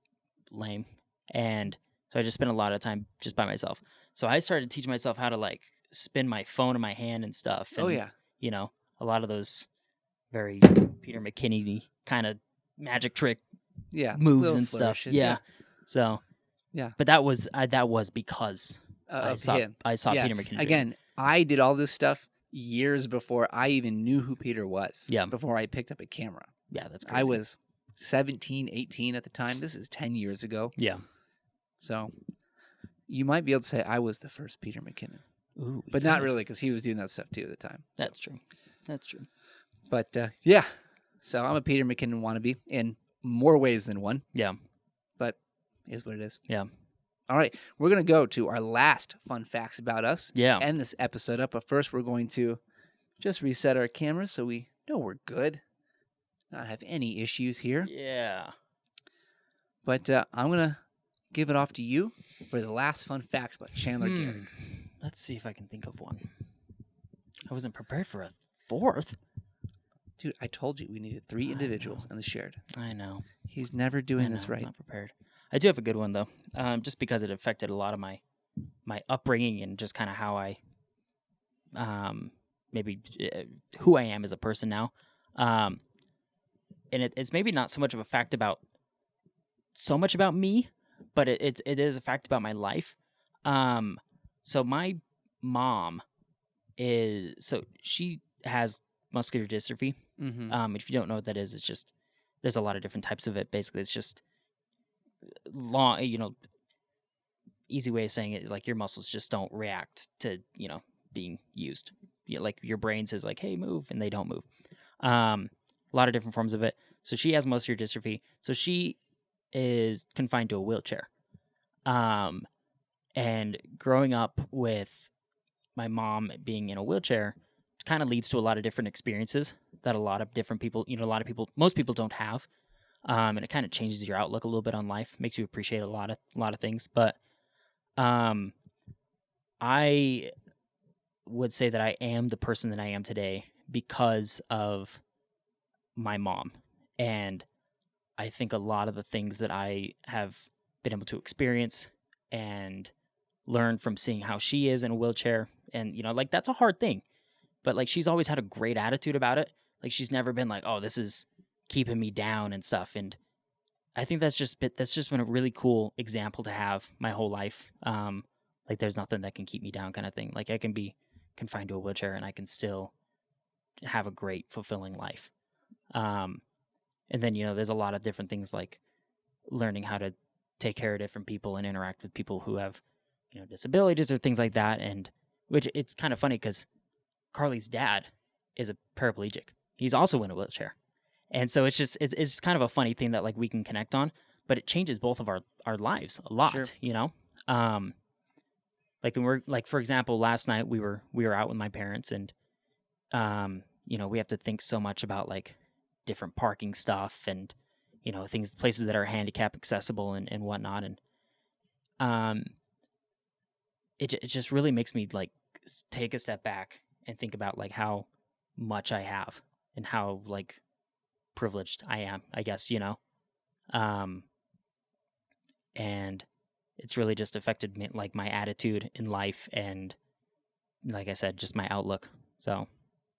lame. And so I just spent a lot of time just by myself. So I started teaching myself how to like spin my phone in my hand and stuff. And, Oh yeah. You know, a lot of those very Peter McKinney kind of magic trick Yeah. moves little and stuff. flourishes, Yeah. So Yeah. But that was because I Of saw him. Peter McKinnon do it. Again, I did all this stuff years before I even knew who Peter was. Yeah. Before I picked up a camera. Yeah, that's crazy. I was 17, 18 at the time. This is 10 years ago. Yeah. So you might be able to say I was the first Peter McKinnon. Ooh, But not really because he was doing that stuff too at the time. That's true. That's true. But yeah. So I'm a Peter McKinnon wannabe in more ways than one. Yeah. But it is what it is. Yeah. All right. We're going to go to our last fun facts about us. Yeah. End this episode up. But first, we're going to just reset our cameras so we know we're good. Not have any issues here. Yeah. But I'm going to give it off to you for the last fun fact about Chandler Garrick. Let's see if I can think of one. I wasn't prepared for a fourth. Dude, I told you we needed 3 individuals and the shared. I know. He's never doing this right. I'm not prepared. I do have a good one though, just because it affected a lot of my upbringing and just kind of how I, maybe who I am as a person now. And it's maybe not so much of a fact about me, but it is a fact about my life. So my mom she has muscular dystrophy. Mm-hmm. If you don't know what that is, it's just there's a lot of different types of it. Basically, it's just long, easy way of saying it, like your muscles just don't react to being used. Like your brain says like, hey, move, and they don't move. A lot of different forms of it. So she has muscular dystrophy. So she is confined to a wheelchair. And growing up with my mom being in a wheelchair kind of leads to a lot of different experiences that a lot of different people, most people don't have. And it kind of changes your outlook a little bit on life, makes you appreciate a lot of things. But I would say that I am the person that I am today because of my mom. And I think a lot of the things that I have been able to experience and learn from seeing how she is in a wheelchair, and like that's a hard thing, but like she's always had a great attitude about it. Like she's never been like, oh, this is keeping me down and stuff. And I think that's just been a really cool example to have my whole life. Like there's nothing that can keep me down kind of thing. Like I can be confined to a wheelchair and I can still have a great, fulfilling life. And then, there's a lot of different things like learning how to take care of different people and interact with people who have, disabilities or things like that. And which it's kind of funny because Carly's dad is a paraplegic. He's also in a wheelchair. And so it's just kind of a funny thing that like we can connect on, but it changes both of our lives a lot, Sure. Like when we're like, for example, last night we were out with my parents and, we have to think so much about like different parking stuff and, places that are handicap accessible and whatnot. And, it just really makes me like take a step back and think about like how much I have and how like privileged I am, I guess, you know. Um, and it's really just affected me, like my attitude in life, and like I said, just my outlook. So,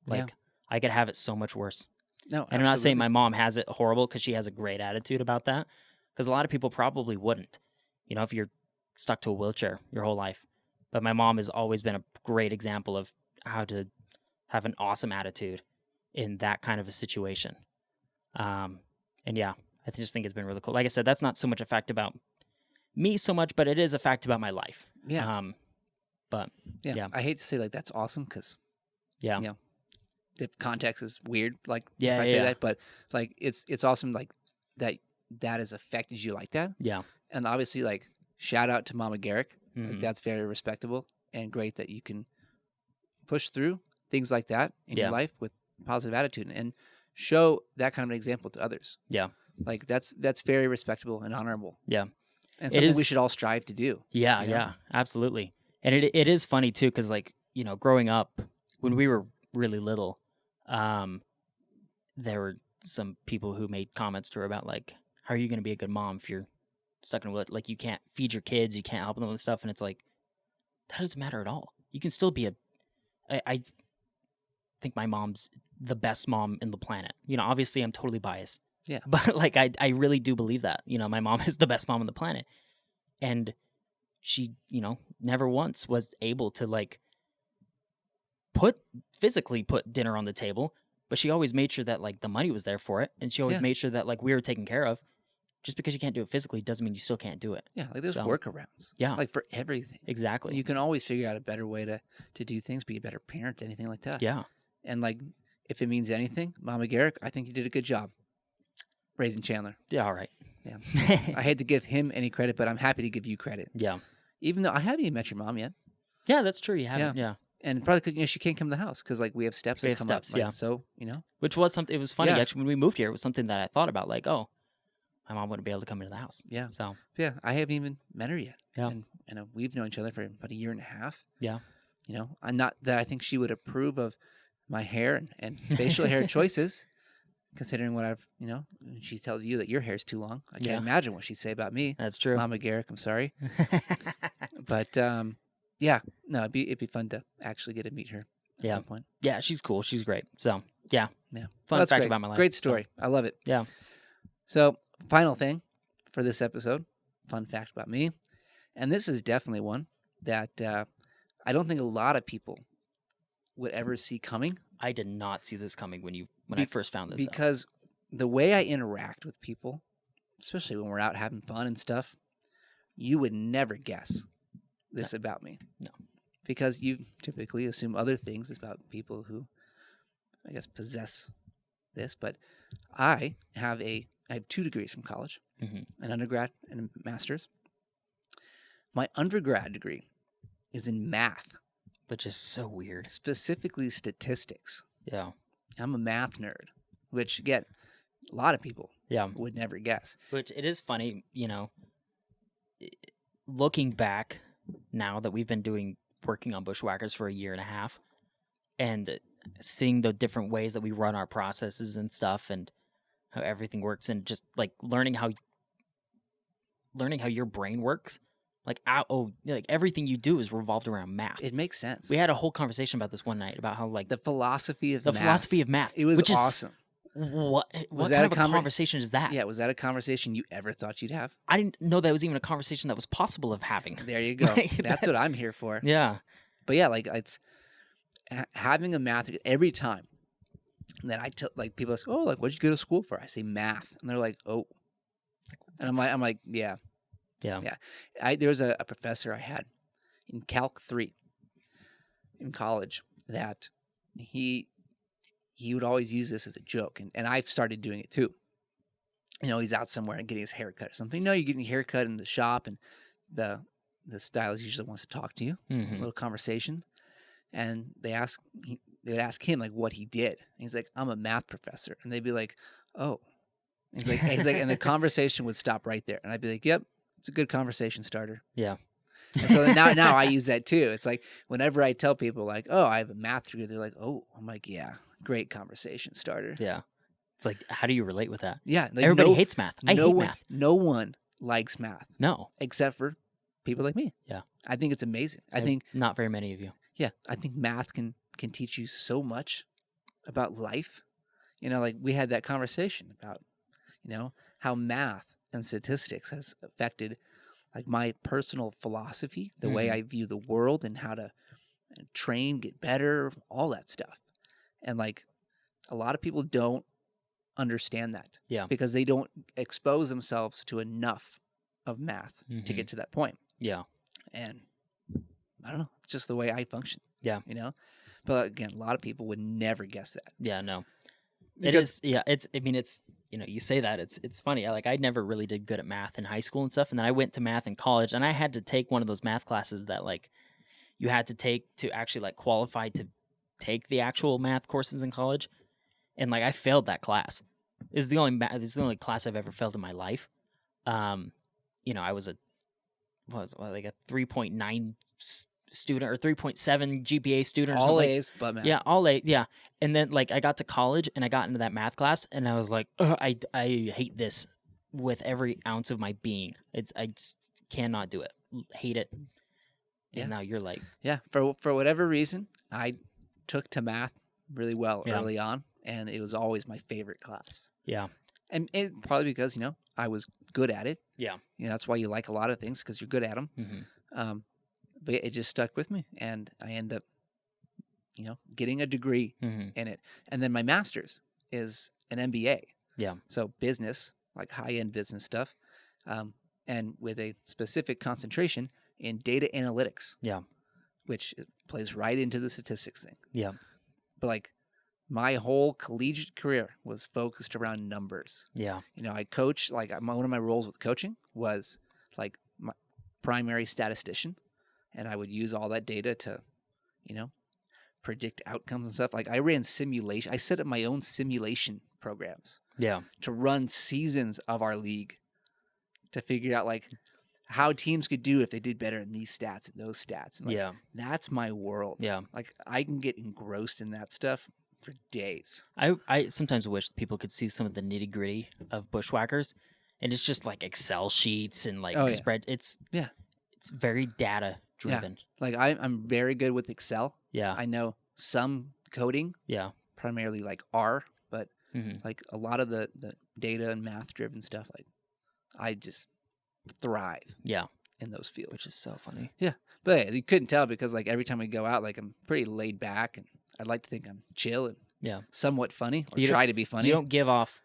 like, I could have it so much worse. No, And I'm not saying absolutely. my mom has it horrible because she has a great attitude about that. Because a lot of people probably wouldn't, you know, if you're stuck to a wheelchair your whole life. But my mom has always been a great example of how to have an awesome attitude in that kind of a situation. And yeah, I just think it's been really cool. Like I said, that's not so much a fact about me so much, but it is a fact about my life. Yeah. But yeah. I hate to say like that's awesome because yeah, you know, the context is weird. Like Yeah, if I say yeah. that, but like it's awesome like that has affected you like that. yeah, And obviously like shout out to Mama Garrick. Like Mhm. that's very respectable and great that you can push through things like that in Yeah. your life with positive attitude and show that kind of an example to others. Yeah. Like that's very respectable and honorable. Yeah. And It something we is- should all strive to do. Yeah, you know? yeah, absolutely. And it is funny too, because like, you know, growing up when we were really little, there were some people who made comments to her about like, how are you going to be a good mom if you're stuck in a wheelchair? Like, you can't feed your kids, you can't help them with stuff, and it's like, that doesn't matter at all. You can still be I think my mom's the best mom in the planet. You know, obviously I'm totally biased. Yeah. But like I really do believe that. You know, my mom is the best mom on the planet. And she, you know, never once was able to like physically put dinner on the table, but she always made sure that like the money was there for it, and she always Yeah. made sure that like we were taken care of. Just because you can't do it physically doesn't mean you still can't do it. Yeah, like there's So, workarounds. yeah. Like for everything. Exactly. You can always figure out a better way to do things, be a better parent, anything like that. Yeah. And like if it means anything, Mama Garrick, I think you did a good job raising Chandler. Yeah, all right. Yeah. I hate to give him any credit, but I'm happy to give you credit. Yeah. Even though I haven't even met your mom yet. Yeah, that's true. You haven't. Yeah. And probably because, you know, she can't come to the house because like we have steps We that have come steps, up. Like, yeah. So, you know. Which was something, it was funny Yeah. actually when we moved here. It was something that I thought about, like, oh, my mom wouldn't be able to come into the house. Yeah. So, Yeah. I haven't even met her yet. Yeah. And you know, we've known each other for about a year and a half. yeah. You know, I'm not that I think she would approve of my hair and facial hair choices, considering what I've, you know, when she tells you that your hair's too long. I can't Yeah. imagine what she'd say about me. That's true. Mama Garrick, I'm sorry. But yeah, no, it'd be fun to actually get to meet her at Yeah. some point. Yeah, she's cool. She's great. So, yeah. Yeah. Fun Well, that's fact great. about my life. Great So, story. I love it. Yeah. So, final thing for this episode, fun fact about me. And this is definitely one that I don't think a lot of people would ever see coming I did not see this coming when I first found this out. because the way I interact with people, especially when we're out having fun and stuff, you would never guess this about me. No. Because you typically assume other things about people who, I guess, possess this. But I have 2 degrees from college, Mhm. an undergrad and a master's. My undergrad degree is in math, Which is so weird. specifically statistics. Yeah. I'm a math nerd, which, again, a lot of people Yeah. would never guess. Which it is funny, you know, looking back now that we've been working on Bushwhackers for a year and a half, and seeing the different ways that we run our processes and stuff, and how everything works, and just like learning how your brain works. Like, like everything you do is revolved around math. It makes sense. We had a whole conversation about this one night about how like The philosophy of the math. philosophy of math. It was which is, awesome. What that kind a of a conversation is that? Yeah, was that a conversation you ever thought you'd have? I didn't know that was even a conversation that was possible of having. There you go. Like, that's what I'm here for. Yeah. But yeah, like it's having a math every time that I tell like people ask, oh, like what'd you go to school for? I say math, and they're like, oh, and I'm like, yeah. Yeah. There was a professor I had in Calc 3 in college that he would always use this as a joke, and I've started doing it too. You know, he's out somewhere and getting his hair cut or something. No, you're getting your hair cut in the shop, and the stylist usually wants to talk to you, a Mhm. little conversation, and they would ask him like what he did. And he's like, I'm a math professor, and they'd be like, oh, he's like, and the conversation would stop right there, and I'd be like, yep, it's a good conversation starter. Yeah. And so now I use that too. It's like whenever I tell people like, oh, I have a math degree, they're like, oh, I'm like, yeah, great conversation starter. Yeah. It's like, how do you relate with that? Yeah. Like Everybody hates math. I hate math. No one likes math No. except for people like me. Yeah. I think it's amazing. I think not very many of you. Yeah. I think math can teach you so much about life. You know, like we had that conversation about, you know, how math and statistics has affected like my personal philosophy, the way I view the world and how to train, get better, all that stuff. And like a lot of people don't understand that. Yeah. Because they don't expose themselves to enough of math to get to that point. Yeah. And I don't know, it's just the way I function. Yeah. You know? But again, a lot of people would never guess that. Yeah, no. Because, it's you know, you say that it's funny. I never really did good at math in high school and stuff, and then I went to math in college, and I had to take one of those math classes that like you had to take to actually like qualify to take the actual math courses in college, and like I failed that class. It's the only class I've ever failed in my life. You know, I was like a 3.9 student or 3.7 GPA student or all something. A's, but math. Yeah, all A's. Yeah. And then like I got to college and I got into that math class and I was like, I hate this with every ounce of my being. I just cannot do it. Hate it. Yeah. And now you're like, yeah, for whatever reason, I took to math really well early on, and it was always my favorite class. yeah, And probably because, you know, I was good at it. yeah, You know, that's why you like a lot of things, because you're good at them. mm-hmm. But it just stuck with me, and I end up, you know, getting a degree in it. And then my master's is an MBA. Yeah. So business, like high-end business stuff, and with a specific concentration in data analytics. Yeah. Which plays right into the statistics thing. Yeah. But like my whole collegiate career was focused around numbers. Yeah. You know, I coach, like one of my roles with coaching was like my primary statistician. And I would use all that data to, you know, predict outcomes and stuff. Like I ran simulation. I set up my own simulation programs. Yeah. To run seasons of our league to figure out like how teams could do if they did better in these stats and those stats. And like, that's my world. Yeah. Like I can get engrossed in that stuff for days. I sometimes wish people could see some of the nitty gritty of Bushwhackers, and it's just like Excel sheets and like spread. It's very data driven. Yeah. Like I'm very good with Excel. Yeah. I know some coding. Yeah. Primarily like R, but like a lot of the data and math driven stuff, like I just thrive. Yeah. In those fields. Which is so funny. Yeah. But hey, you couldn't tell because like every time we go out, like I'm pretty laid back, and I'd like to think I'm chill and somewhat funny, or try to be funny. You don't give off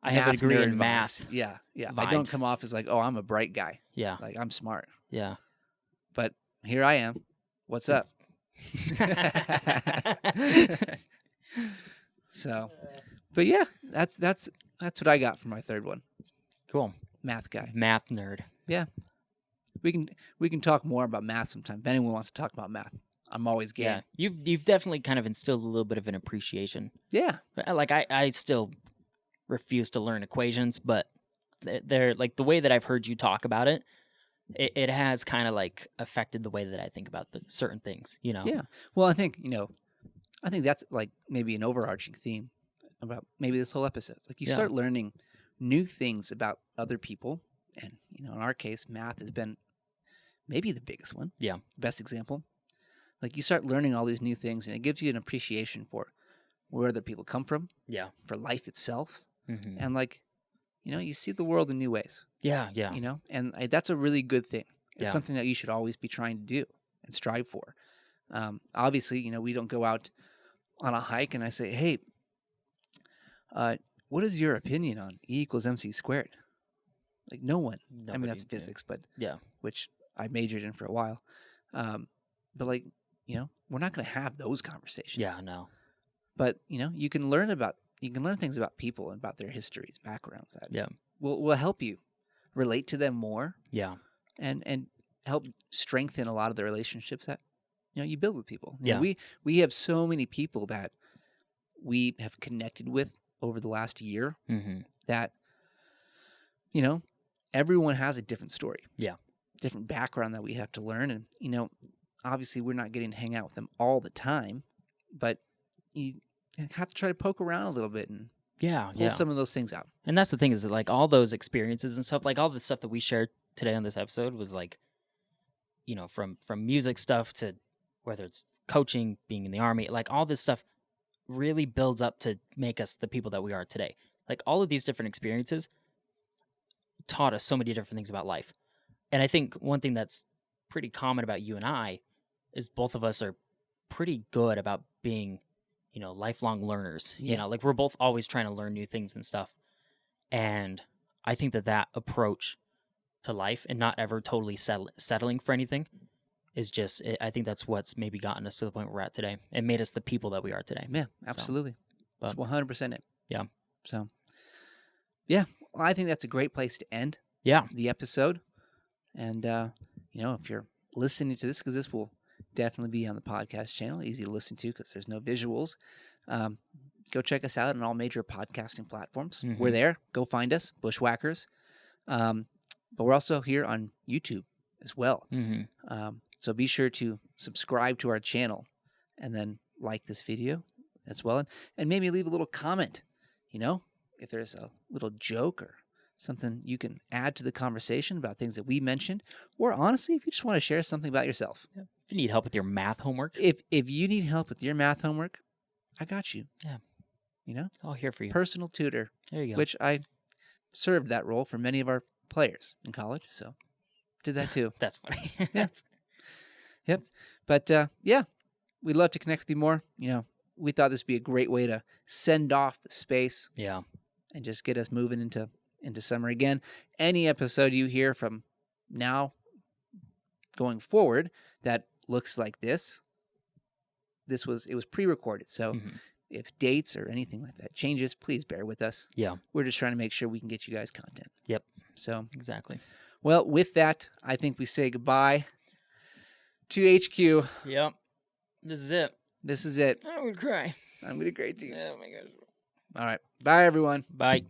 I have a degree in math. Yeah. Yeah. Vibes. I don't come off as like, oh, I'm a bright guy. Yeah. Like I'm smart. Yeah. But here I am. What's up? So, but yeah, that's what I got for my third one. Cool. Math guy. Math nerd. Yeah. We can talk more about math sometime. If anyone wants to talk about math, I'm always game. Yeah. You've definitely kind of instilled a little bit of an appreciation. Yeah. Like I still refuse to learn equations, but they're like the way that I've heard you talk about it, it has kind of like affected the way that I think about certain things, you know? Yeah. Well, I think that's like maybe an overarching theme about maybe this whole episode. Like you start learning new things about other people. And, you know, in our case, math has been maybe the biggest one. Yeah. Best example. Like you start learning all these new things, and it gives you an appreciation for where other people come from. Yeah. For life itself. Mm-hmm. And like, you know, you see the world in new ways. Yeah. Yeah. You know, and that's a really good thing. It's Yeah. something that you should always be trying to do and strive for. Obviously, you know, we don't go out on a hike and I say, hey, what is your opinion on E equals MC squared? Like no one. I mean, that's physics, but which I majored in for a while. But like, you know, we're not going to have those conversations. Yeah, no. But, you know, you can learn things about people and about their histories, backgrounds that will help you relate to them more. Yeah. And help strengthen a lot of the relationships that, you know, you build with people. You Yeah. know, we have so many people that we have connected with over the last year that, you know, everyone has a different story. Yeah. different background that we have to learn. And, obviously we're not getting to hang out with them all the time, but you have to try to poke around a little bit and pull some of those things out. And that's the thing is that, like, all those experiences and stuff, like all the stuff that we shared today on this episode was like, from music stuff to whether it's coaching, being in the Army, like all this stuff really builds up to make us the people that we are today. Like all of these different experiences taught us so many different things about life. And I think one thing that's pretty common about you and I is both of us are pretty good about being, lifelong learners. Yeah. Like we're both always trying to learn new things and stuff. And I think that approach to life and not ever totally settling for anything is just, I think that's what's maybe gotten us to the point we're at today and made us the people that we are today. Yeah, absolutely. That's 100% it. Yeah. So, yeah, well, I think that's a great place to end the episode. And, if you're listening to this, because this will definitely be on the podcast channel, easy to listen to because there's no visuals, go check us out on all major podcasting platforms. Mm-hmm. We're there. Go find us, Bushwhackers. But we're also here on YouTube as well. Mm-hmm. So be sure to subscribe to our channel and then like this video as well. And maybe leave a little comment, if there's a little joke or something you can add to the conversation about things that we mentioned, or honestly, if you just want to share something about yourself. Yeah. If you need help with your math homework. If you need help with your math homework, I got you. Yeah. It's all here for you. Personal tutor. There you go. Which I served that role for many of our players in college, so did that too. That's funny. Yeah. Yep. But we'd love to connect with you more. We thought this would be a great way to send off the space. Yeah. And just get us moving into summer again. Any episode you hear from now going forward that looks like this was pre-recorded. So if dates or anything like that changes, please bear with us. Yeah. We're just trying to make sure we can get you guys content. Yep. So exactly. Well, with that, I think we say goodbye to HQ. Yep. This is it. This is it. I would cry. I'm going to cry too. Oh my gosh. All right. Bye, everyone. Bye.